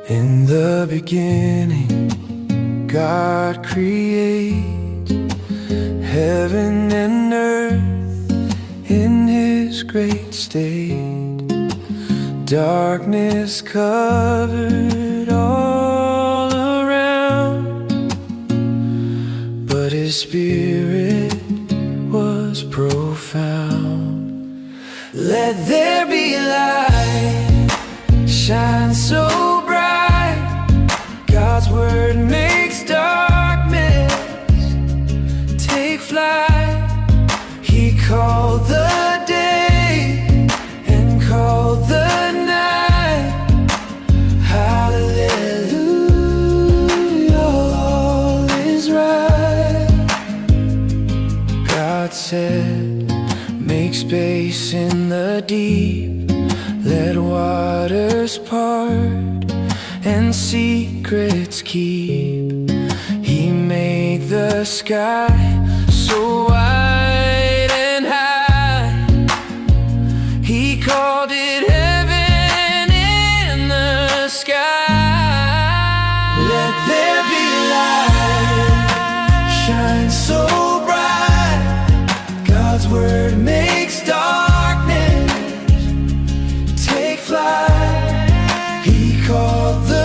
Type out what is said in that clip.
In the beginning, God created heaven and earth in His great state. Darkness covered all around, but His Spirit was profound. Let there be light, shine so bright. God's word makes darkness take flight. He called the day and called the night. Hallelujah, all is right. God said, make space in the deep, let waters part and secrets keep. He made the sky so wide and high. He called it heaven in the sky. Let there be light, shine so bright. God's word makes darkness take flight. He called the